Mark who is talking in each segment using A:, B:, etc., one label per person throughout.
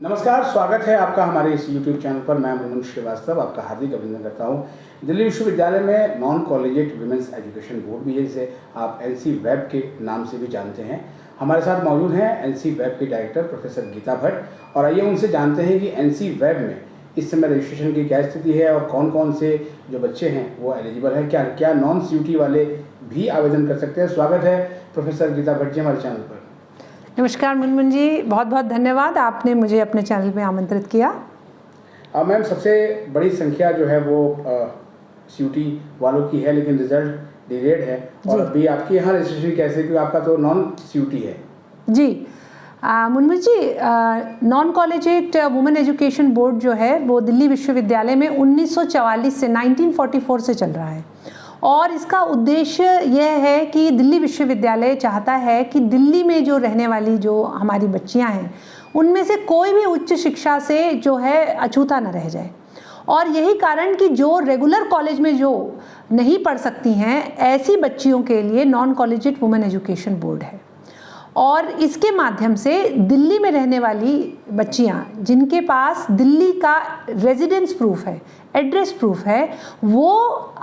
A: नमस्कार, स्वागत है आपका हमारे इस YouTube चैनल पर। मैं मुनमुन श्रीवास्तव आपका हार्दिक अभिनंदन करता हूं। दिल्ली विश्वविद्यालय में non collegiate women's education board भी है, जिसे आप NC वेब के नाम से भी जानते हैं। हमारे साथ मौजूद हैं NC वेब की डायरेक्टर प्रोफेसर गीता भट्ट, और आइए उनसे जानते हैं कि NC वेब में इस समय रजिस्ट्रेशन की क्या स्थिति है और कौन कौन से जो बच्चे हैं वो एलिजिबल हैं, क्या नॉन CUT वाले भी आवेदन कर सकते हैं। स्वागत है प्रोफेसर गीता भट्ट जी हमारे चैनल पर।
B: नमस्कार मुनमुन जी, बहुत बहुत धन्यवाद, आपने मुझे अपने चैनल में आमंत्रित किया।
A: मैम, सबसे बड़ी संख्या जो है वो CUT वालों की है, लेकिन रिजल्ट डिलेड है। और अभी आपके यहाँ रजिस्ट्रेशन कैसे, क्योंकि आपका तो नॉन CUT है।
B: जी Munmun ji, non collegiate women education board जो है वो दिल्ली विश्वविद्यालय में 1944 से 1944 से चल रहा है, और इसका उद्देश्य यह है कि दिल्ली विश्वविद्यालय चाहता है कि दिल्ली में जो रहने वाली जो हमारी बच्चियां हैं उनमें से कोई भी उच्च शिक्षा से जो है अछूता न रह जाए। और यही कारण कि जो रेगुलर कॉलेज में जो नहीं पढ़ सकती हैं ऐसी बच्चियों के लिए non collegiate women education board है। और इसके माध्यम से दिल्ली में रहने वाली बच्चियां जिनके पास दिल्ली का रेजिडेंस प्रूफ है, एड्रेस प्रूफ है, वो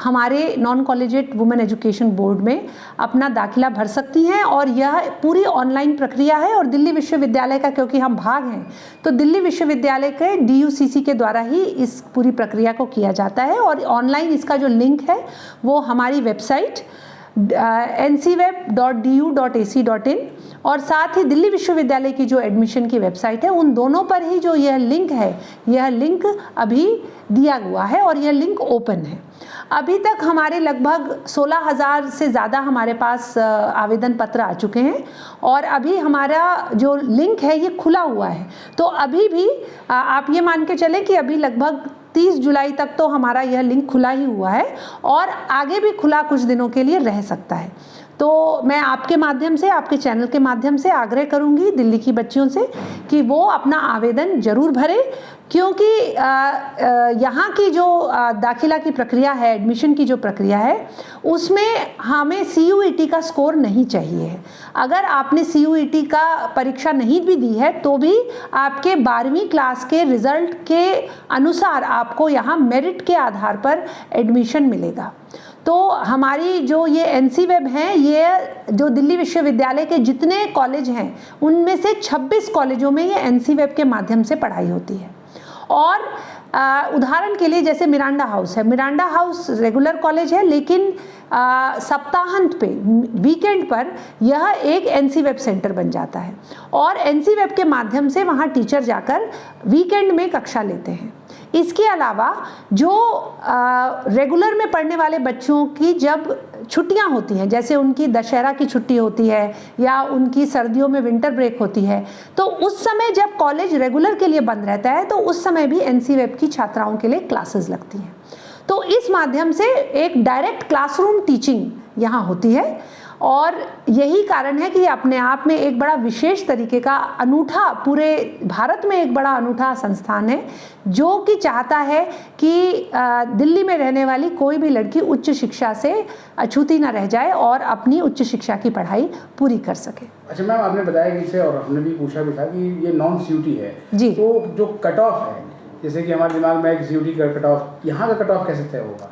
B: हमारे non collegiate women education board में अपना दाखिला भर सकती हैं। और यह पूरी ऑनलाइन प्रक्रिया है, और दिल्ली विश्वविद्यालय का क्योंकि हम भाग हैं तो दिल्ली विश्वविद्यालय के DUCC के द्वारा ही इस पूरी प्रक्रिया को किया जाता है। और ऑनलाइन इसका जो लिंक है वो हमारी वेबसाइट ncweb.du.ac.in और साथ ही दिल्ली विश्वविद्यालय की जो एडमिशन की वेबसाइट है, उन दोनों पर ही जो यह लिंक है, यह लिंक अभी दिया हुआ है और यह लिंक ओपन है। अभी तक हमारे लगभग 16,000 से ज़्यादा हमारे पास आवेदन पत्र आ चुके हैं, और अभी हमारा जो लिंक है ये खुला हुआ है। तो अभी भी आप ये मान के चलें कि अभी लगभग 30 जुलाई तक तो हमारा यह लिंक खुला ही हुआ है, और आगे भी खुला कुछ दिनों के लिए रह सकता है। तो मैं आपके माध्यम से, आपके चैनल के माध्यम से आग्रह करूंगी दिल्ली की बच्चियों से कि वो अपना आवेदन जरूर भरें, क्योंकि यहाँ की जो दाखिला की प्रक्रिया है, एडमिशन की जो प्रक्रिया है, उसमें हमें CUET का स्कोर नहीं चाहिए। अगर आपने CUET का परीक्षा नहीं भी दी है तो भी आपके 12वीं क्लास के रिजल्ट के अनुसार आपको यहाँ मेरिट के आधार पर एडमिशन मिलेगा। तो हमारी जो ये NC वेब हैं, ये जो दिल्ली विश्वविद्यालय के जितने कॉलेज हैं उनमें से 26 कॉलेजों में ये NC वेब के माध्यम से पढ़ाई होती है। और उदाहरण के लिए जैसे मिरांडा हाउस है, मिरांडा हाउस रेगुलर कॉलेज है, लेकिन सप्ताहांत पे, वीकेंड पर यह एक NC वेब सेंटर बन जाता है, और NC वेब के माध्यम से वहाँ टीचर जाकर वीकेंड में कक्षा लेते हैं। इसके अलावा जो रेगुलर में पढ़ने वाले बच्चों की जब छुट्टियां होती हैं, जैसे उनकी दशहरा की छुट्टी होती है या उनकी सर्दियों में विंटर ब्रेक होती है, तो उस समय जब कॉलेज रेगुलर के लिए बंद रहता है तो उस समय भी NC वेब की छात्राओं के लिए क्लासेस लगती हैं। तो इस माध्यम से एक डायरेक्ट क्लासरूम टीचिंग यहाँ होती है, और यही कारण है कि अपने आप में एक बड़ा विशेष तरीके का अनूठा, पूरे भारत में एक बड़ा अनूठा संस्थान है जो कि चाहता है कि दिल्ली में रहने वाली कोई भी लड़की उच्च शिक्षा से अछूती न रह जाए और अपनी उच्च शिक्षा की पढ़ाई पूरी कर सके।
A: अच्छा मैम, आपने बताया कि इसे, और हमने भी पूछा भी था कि ये नॉन CUT है
B: जी,
A: तो जो कट ऑफ है, जैसे कि हमारे दिमाग में एक CUT का कट ऑफ, यहाँ का कट ऑफ कैसे तय होगा?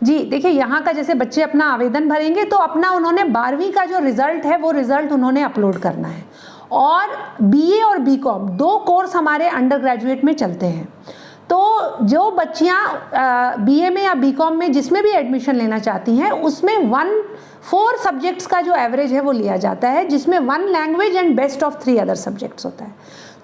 B: जी देखिए, यहाँ का जैसे बच्चे अपना आवेदन भरेंगे तो अपना उन्होंने 12वीं का जो रिजल्ट है वो रिजल्ट उन्होंने अपलोड करना है। और BA और BCom 2 कोर्स हमारे अंडर ग्रेजुएट में चलते हैं। तो जो बच्चियाँ BA में या BCom में जिसमें भी एडमिशन लेना चाहती हैं, उसमें 4 सब्जेक्ट्स का जो एवरेज है वो लिया जाता है, जिसमें 1 language and best of 3 other subjects होता है।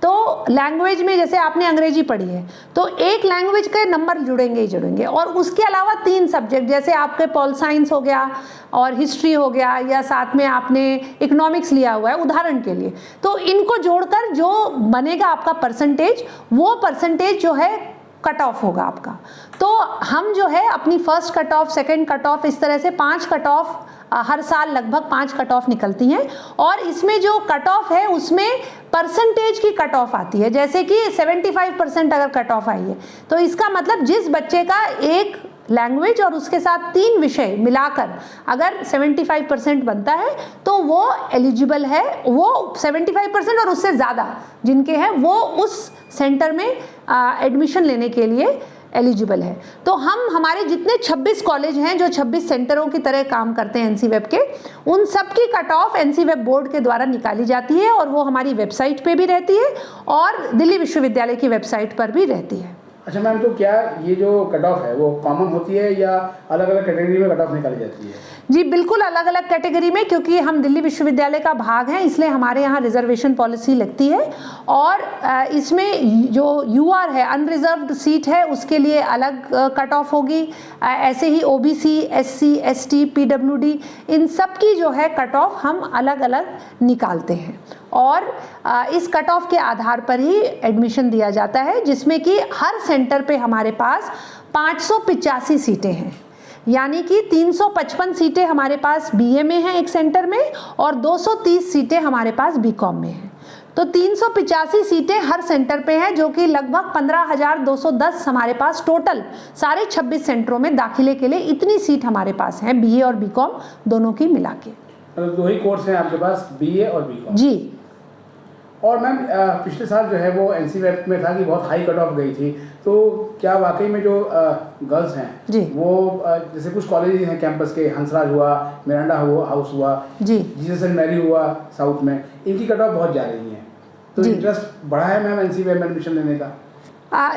B: तो लैंग्वेज में जैसे आपने अंग्रेजी पढ़ी है तो एक लैंग्वेज के नंबर जुड़ेंगे ही जुड़ेंगे, और उसके अलावा 3 सब्जेक्ट, जैसे आपके पॉल साइंस हो गया और हिस्ट्री हो गया, या साथ में आपने इकोनॉमिक्स लिया हुआ है उदाहरण के लिए, तो इनको जोड़कर जो बनेगा आपका परसेंटेज, वो परसेंटेज जो है कट ऑफ होगा आपका। तो हम जो है अपनी first cut off, second cut off, इस तरह से 5 कट ऑफ हर साल लगभग 5 कट ऑफ निकलती हैं, और इसमें जो कट ऑफ है उसमें परसेंटेज की कट ऑफ आती है। जैसे कि 75% अगर कट ऑफ आई है तो इसका मतलब जिस बच्चे का एक लैंग्वेज और उसके साथ 3 विषय मिलाकर अगर 75% बनता है तो वो एलिजिबल है, वो 75% और उससे ज़्यादा जिनके हैं वो उस सेंटर में एडमिशन लेने के लिए एलिजिबल है। तो हम हमारे जितने 26 कॉलेज हैं जो 26 सेंटरों की तरह काम करते हैं एनसी वेब के, उन सब की cut off NC web board के द्वारा निकाली जाती है और वो हमारी वेबसाइट पे भी रहती है और दिल्ली विश्वविद्यालय की वेबसाइट पर भी रहती है।
A: अच्छा मैम, तो क्या ये जो कट ऑफ है वो कॉमन होती है या अलग अलग कैटेगरी में कट ऑफ निकाली जाती है?
B: जी बिल्कुल अलग अलग कैटेगरी में, क्योंकि हम दिल्ली विश्वविद्यालय का भाग हैं इसलिए हमारे यहाँ रिजर्वेशन पॉलिसी लगती है और इसमें जो यूआर है, अनरिजर्व्ड सीट है, उसके लिए अलग कट ऑफ होगी। ऐसे ही ओबीसी, एससी, एसटी, पीडब्ल्यूडी, इन सब की जो है कट ऑफ हम अलग अलग निकालते हैं और इस कट ऑफ के आधार पर ही एडमिशन दिया जाता है, जिसमें कि हर सेंटर पे हमारे पास 585 सीटें हैं, यानी कि 355 सीटें हमारे पास बीए में हैं एक सेंटर में और 230 सीटें हमारे पास बीकॉम में हैं। तो 385 सीटें हर सेंटर पे हैं, जो कि लगभग 15,210 हमारे पास टोटल सारे 26 सेंटरों में दाखिले के लिए इतनी सीट हमारे पास हैं, बीए और बीकॉम दोनों की मिला के।
A: मतलब 2 ही कोर्स हैं आपके पास, बीए और बीकॉम?
B: जी।
A: और मैम पिछले साल जो है वो एनसी वेब में था कि बहुत हाई कट ऑफ गई थी, तो क्या वाकई में जो गर्ल्स हैं
B: जी
A: वो जैसे कुछ कॉलेज हैं कैंपस के, हंसराज हुआ, मिरांडा हाउस हुआ,
B: जी,
A: जीसस एंड मैरी हुआ साउथ में, इनकी कट ऑफ बहुत जा रही है, तो इंटरेस्ट बढ़ा है मैम एनसी वेब में एडमिशन लेने का?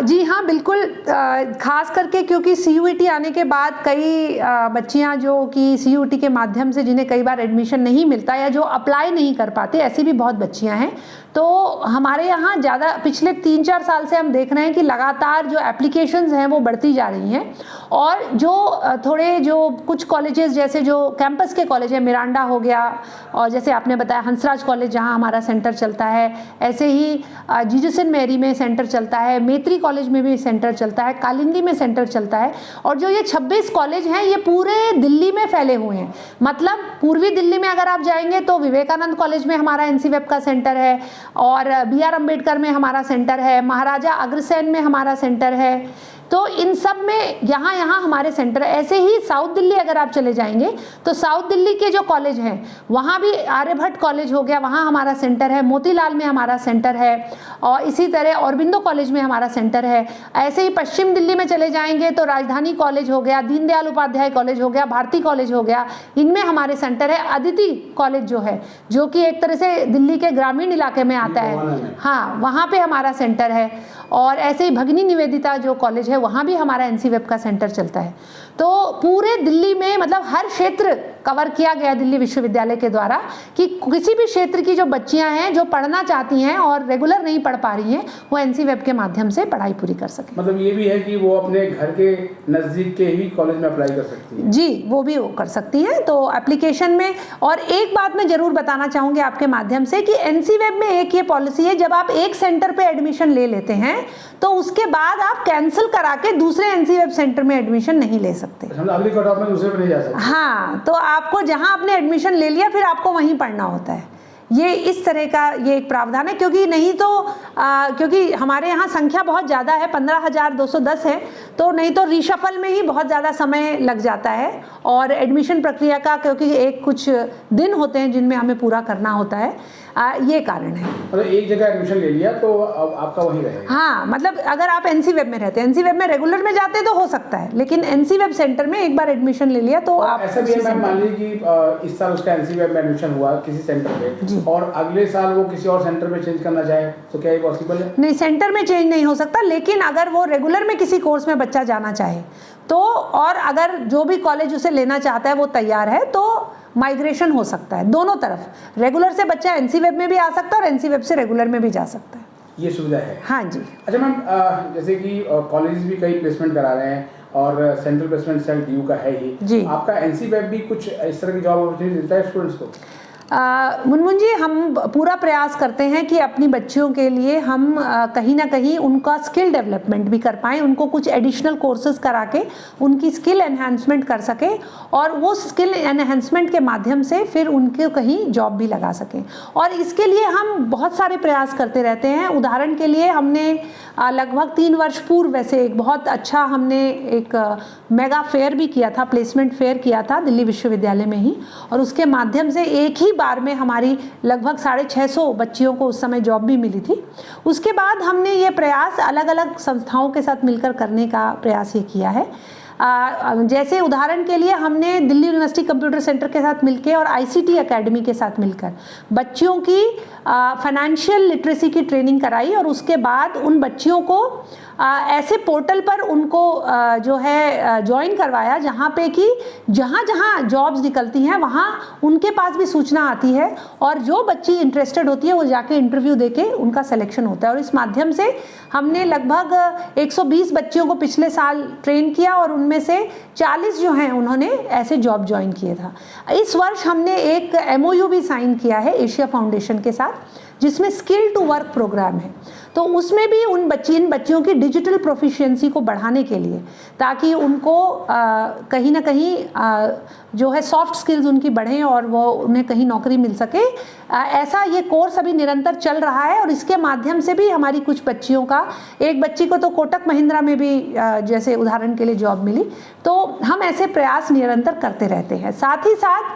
B: जी हाँ बिल्कुल, खास करके क्योंकि सीयूईटी आने के बाद कई बच्चियां जो कि सीयूईटी के माध्यम से जिन्हें कई बार एडमिशन नहीं मिलता या जो अप्लाई नहीं कर पाते, ऐसी भी बहुत बच्चियां हैं। तो हमारे यहाँ ज़्यादा पिछले 3-4 साल से हम देख रहे हैं कि लगातार जो एप्लीकेशंस हैं वो बढ़ती जा रही हैं और जो थोड़े जो कुछ कॉलेजेस जैसे जो कैंपस के कॉलेज हैं, मिरांडा हो गया और जैसे आपने बताया हंसराज कॉलेज जहाँ हमारा सेंटर चलता है, ऐसे ही जीसस एंड मैरी में सेंटर चलता है, मैत्री कॉलेज में भी सेंटर चलता है, कालिंदी में सेंटर चलता है और जो ये 26 कॉलेज हैं ये पूरे दिल्ली में फैले हुए हैं। मतलब पूर्वी दिल्ली में अगर आप जाएंगे तो विवेकानंद कॉलेज में हमारा एनसी वेब का सेंटर है और BR अम्बेडकर में हमारा सेंटर है, महाराजा अग्रसेन में हमारा सेंटर है। तो इन सब में यहाँ हमारे सेंटर, ऐसे ही साउथ दिल्ली अगर आप चले जाएंगे तो साउथ दिल्ली के जो कॉलेज हैं वहाँ भी आर्यभट्ट कॉलेज हो गया, वहाँ हमारा सेंटर है, मोतीलाल में हमारा सेंटर है और इसी तरह औरबिंदो कॉलेज में हमारा सेंटर है। ऐसे ही पश्चिम दिल्ली में चले जाएंगे तो राजधानी कॉलेज हो गया, दीनदयाल उपाध्याय कॉलेज हो गया, भारती कॉलेज हो गया, इनमें हमारे सेंटर है। अदिति कॉलेज जो है, जो कि एक तरह से दिल्ली के ग्रामीण इलाके में आता है, हाँ, वहाँ पे हमारा सेंटर है। और ऐसे ही भगिनी निवेदिता जो कॉलेज है वहाँ भी हमारा एनसी वेब का सेंटर चलता है। तो पूरे दिल्ली में मतलब हर क्षेत्र कवर किया गया दिल्ली विश्वविद्यालय के द्वारा कि किसी भी क्षेत्र की जो बच्चियां हैं जो पढ़ना चाहती हैं और रेगुलर नहीं पढ़ पा रही हैं वो एनसी वेब के माध्यम से पढ़ाई पूरी कर सकें।
A: मतलब ये भी है कि वो अपने घर के नज़दीक के ही कॉलेज में अप्लाई कर सकती हैं?
B: जी, वो भी वो कर सकती हैं। तो एप्लीकेशन में, और एक बात मैं ज़रूर बताना चाहूँगी आपके माध्यम से कि एनसी वेब में एक ये पॉलिसी है, जब आप एक सेंटर पे एडमिशन ले लेते हैं तो उसके बाद आप कैंसिल करा के दूसरे एनसी वेब सेंटर में एडमिशन नहीं ले सकते।
A: अगली कट ऑफ में दूसरे पे नहीं जा सकते?
B: हाँ, तो आपको जहाँ आपने एडमिशन ले लिया फिर आपको वहीं पढ़ना होता है। ये इस तरह का ये एक प्रावधान है, क्योंकि नहीं तो क्योंकि हमारे यहाँ संख्या बहुत ज़्यादा है, 15,210 है, तो नहीं तो रीशफल में ही बहुत ज़्यादा समय लग जाता है और एडमिशन प्रक्रिया का, क्योंकि एक कुछ दिन होते हैं जिनमें हमें पूरा करना होता है, ये कारण है।
A: मतलब एक जगह एडमिशन ले लिया तो अब आपका वहीं रहेगा?
B: हाँ, मतलब अगर आप एनसी वेब में रहते हैं, एनसी वेब में रेगुलर में जाते हैं तो हो सकता है, लेकिन एनसी वेब सेंटर में एक बार एडमिशन ले लिया तो आप
A: ऐसा भी है। मान लीजिए कि इस साल उसका एनसी वेब में एडमिशन हुआ किसी सेंटर पे और अगले साल वो किसी और सेंटर में चेंज करना चाहे तो क्या ये पॉसिबल है?
B: नहीं, सेंटर में चेंज नहीं हो सकता, लेकिन अगर वो रेगुलर में किसी कोर्स में बच्चा जाना चाहे तो, और अगर जो भी कॉलेज उसे लेना चाहता है वो तैयार है तो माइग्रेशन हो सकता है दोनों तरफ। रेगुलर से बच्चा एनसी वेब में भी आ सकता है और एनसी वेब से रेगुलर में भी जा सकता है।
A: ये सुविधा है?
B: हाँ जी।
A: अच्छा मैम, जैसे कि कॉलेज भी कई प्लेसमेंट करा रहे हैं और सेंट्रल प्लेसमेंट सेल DU का है ही
B: जी।
A: आपका एनसी वेब भी कुछ इस तरह की जॉब अपॉर्चुनिटी देता है स्टूडेंट्स को?
B: मुनमुन जी, हम पूरा प्रयास करते हैं कि अपनी बच्चियों के लिए हम कहीं ना कहीं उनका स्किल डेवलपमेंट भी कर पाएँ, उनको कुछ एडिशनल कोर्सेज करा के उनकी स्किल एनहांसमेंट कर सकें और वो स्किल एनहांसमेंट के माध्यम से फिर उनको कहीं जॉब भी लगा सकें। और इसके लिए हम बहुत सारे प्रयास करते रहते हैं। उदाहरण के लिए हमने लगभग 3 वर्ष पूर्व वैसे एक बहुत अच्छा हमने एक मेगा फेयर भी किया था, प्लेसमेंट फेयर किया था दिल्ली विश्वविद्यालय में ही, और उसके माध्यम से एक ही बार में हमारी लगभग 650 बच्चियों को उस समय जॉब भी मिली थी। उसके बाद हमने ये प्रयास अलग अलग संस्थाओं के साथ मिलकर करने का प्रयास ये किया है। जैसे उदाहरण के लिए हमने दिल्ली यूनिवर्सिटी कंप्यूटर सेंटर के साथ मिलकर और आईसीटी एकेडमी के साथ मिलकर बच्चियों की फाइनेंशियल लिटरेसी की ट्रेनिंग कराई और उसके बाद उन बच्चियों को ऐसे पोर्टल पर उनको जो है ज्वाइन करवाया जहाँ पे कि जहाँ जहाँ जॉब्स निकलती हैं वहाँ उनके पास भी सूचना आती है और जो बच्ची इंटरेस्टेड होती है वो जाके इंटरव्यू देके उनका सिलेक्शन होता है। और इस माध्यम से हमने लगभग 120 बच्चियों को पिछले साल ट्रेन किया और उनमें से 40 जो हैं उन्होंने ऐसे जॉब ज्वाइन किए था। इस वर्ष हमने एक MOU भी साइन किया है एशिया फाउंडेशन के साथ, जिसमें स्किल टू वर्क प्रोग्राम है। तो उसमें भी इन बच्चियों की डिजिटल प्रोफिशिएंसी को बढ़ाने के लिए, ताकि उनको कहीं ना कहीं जो है सॉफ्ट स्किल्स उनकी बढ़ें और वो उन्हें कहीं नौकरी मिल सके, ऐसा ये कोर्स अभी निरंतर चल रहा है। और इसके माध्यम से भी हमारी कुछ बच्चियों का, एक बच्ची को तो कोटक महिंद्रा में भी जैसे उदाहरण के लिए जॉब मिली। तो हम ऐसे प्रयास निरंतर करते रहते हैं। साथ ही साथ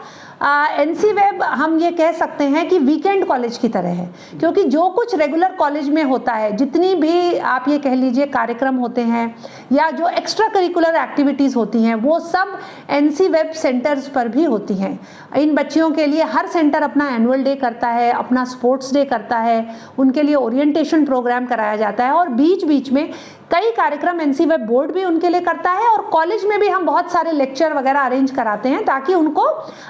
B: NC वेब हम ये कह सकते हैं कि वीकेंड कॉलेज की तरह है, क्योंकि जो कुछ रेगुलर कॉलेज में होता है, जितनी भी आप ये कह लीजिए कार्यक्रम होते हैं या जो एक्स्ट्रा करिकुलर एक्टिविटीज़ होती हैं, वो सब NC वेब सेंटर्स पर भी होती हैं। इन बच्चियों के लिए हर सेंटर अपना एनुअल डे करता है, अपना स्पोर्ट्स डे करता है, उनके लिए ओरिएंटेशन प्रोग्राम कराया जाता है और बीच बीच में कई कार्यक्रम NC वेब बोर्ड भी उनके लिए करता है। और कॉलेज में भी हम बहुत सारे लेक्चर वगैरह अरेंज कराते हैं, ताकि उनको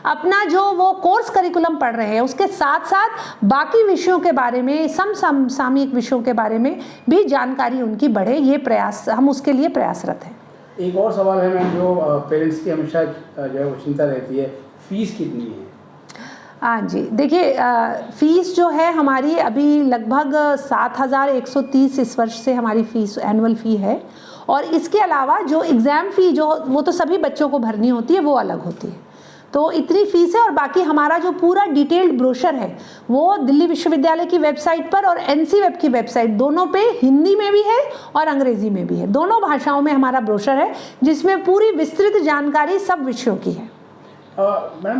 B: अपना जो वो कोर्स करिकुलम पढ़ रहे हैं उसके साथ साथ बाकी विषयों के बारे में, समसामयिक विषयों के बारे में भी जानकारी उनकी बढ़े। ये प्रयास, हम उसके लिए प्रयासरत हैं।
A: एक और सवाल है मैम, जो पेरेंट्स की हमेशा जो है वो चिंता रहती है, फीस कितनी है?
B: हाँ जी, देखिए फ़ीस जो है हमारी अभी लगभग 7,130 इस वर्ष से हमारी फ़ीस एनुअल फ़ी है। और इसके अलावा जो एग्ज़ाम फ़ी जो वो तो सभी बच्चों को भरनी होती है, वो अलग होती है। तो इतनी फ़ीस है। और बाकी हमारा जो पूरा डिटेल्ड ब्रोशर है वो दिल्ली विश्वविद्यालय की वेबसाइट पर और NC वेब की वेबसाइट, दोनों पे हिंदी में भी है और अंग्रेज़ी में भी है, दोनों भाषाओं में हमारा ब्रोशर है, जिसमें पूरी विस्तृत जानकारी सब विषयों की है।
A: मैम,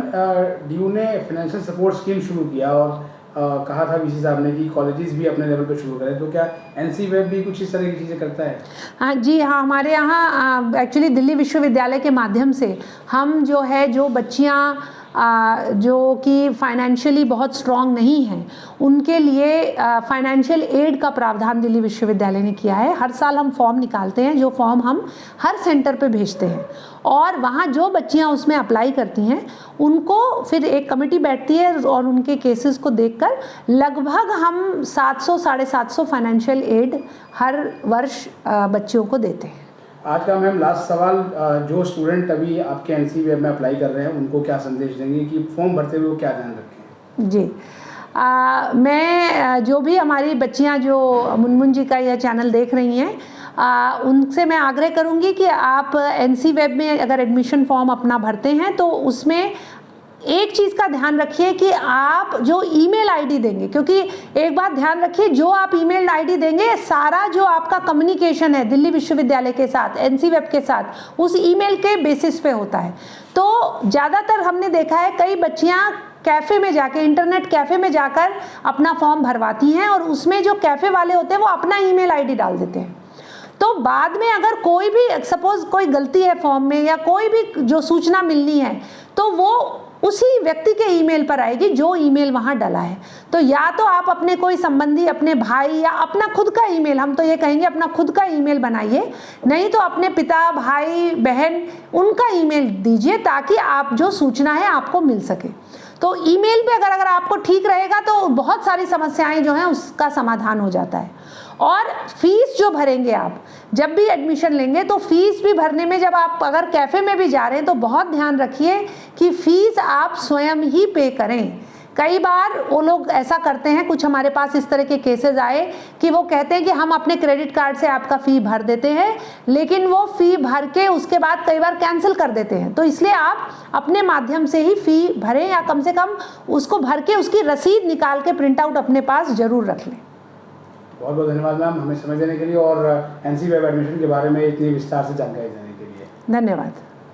A: DU ने फाइनेंशियल सपोर्ट स्कीम शुरू किया और कहा था VC साहब ने कि कॉलेजेस भी अपने लेवल पे शुरू करें, तो क्या NC वेब भी कुछ इस तरह की चीज़ें करता है?
B: हाँ जी, हाँ, हमारे यहाँ एक्चुअली दिल्ली विश्वविद्यालय के माध्यम से हम जो है, जो बच्चियाँ जो कि फाइनेंशियली बहुत स्ट्रॉन्ग नहीं हैं, उनके लिए फाइनेंशियल एड का प्रावधान दिल्ली विश्वविद्यालय ने किया है। हर साल हम फॉर्म निकालते हैं, जो फॉर्म हम हर सेंटर पे भेजते हैं और वहाँ जो बच्चियाँ उसमें अप्लाई करती हैं उनको फिर एक कमेटी बैठती है और उनके केसेस को देखकर लगभग हम 700-750 फाइनेंशियल एड हर वर्ष बच्चियों को देते हैं।
A: आज का मैम लास्ट सवाल, जो स्टूडेंट अभी आपके NC वेब में अप्लाई कर रहे हैं उनको क्या संदेश देंगे कि फॉर्म भरते हुए वो क्या ध्यान रखें?
B: जी, मैं जो भी हमारी बच्चियां जो मुनमुन जी का यह चैनल देख रही हैं, उनसे मैं आग्रह करूंगी कि आप NC वेब में अगर एडमिशन फॉर्म अपना भरते हैं तो उसमें एक चीज़ का ध्यान रखिए कि आप जो ईमेल आईडी देंगे, क्योंकि एक बात ध्यान रखिए, जो आप ईमेल आईडी देंगे, सारा जो आपका कम्युनिकेशन है दिल्ली विश्वविद्यालय के साथ, NC वेब के साथ, उस ईमेल के बेसिस पे होता है। तो ज़्यादातर हमने देखा है कई बच्चियाँ कैफ़े में जाके, इंटरनेट कैफ़े में जाकर अपना फॉर्म भरवाती हैं और उसमें जो कैफ़े वाले होते हैं वो अपना ईमेल आईडी डाल देते हैं। तो बाद में अगर कोई भी सपोज़ कोई गलती है फॉर्म में या कोई भी जो सूचना मिलनी है, तो वो उसी व्यक्ति के ईमेल पर आएगी जो ईमेल वहाँ डला है। तो या तो आप अपने कोई संबंधी, अपने भाई या अपना खुद का ईमेल, हम तो ये कहेंगे अपना खुद का ईमेल बनाइए, नहीं तो अपने पिता, भाई, बहन, उनका ईमेल दीजिए, ताकि आप जो सूचना है आपको मिल सके। तो ईमेल पे अगर आपको ठीक रहेगा तो बहुत सारी समस्याएं जो हैं उसका समाधान हो जाता है। और फीस जो भरेंगे आप जब भी एडमिशन लेंगे, तो फीस भी भरने में जब आप अगर कैफ़े में भी जा रहे हैं तो बहुत ध्यान रखिए कि फ़ीस आप स्वयं ही पे करें। कई बार वो लोग ऐसा करते हैं, कुछ हमारे पास इस तरह के केसेस आए कि वो कहते हैं कि हम अपने क्रेडिट कार्ड से आपका फ़ी भर देते हैं, लेकिन वो फ़ी भर के उसके बाद कई बार कैंसिल कर देते हैं। तो इसलिए आप अपने माध्यम से ही फ़ी भरें, या कम से कम उसको भर के उसकी रसीद निकाल के प्रिंट आउट अपने पास ज़रूर रख लें।
A: बहुत बहुत धन्यवाद मैम हमें समय देने के लिए और एनसी वेब एडमिशन के बारे में इतनी विस्तार से जानकारी देने के लिए।
B: धन्यवाद।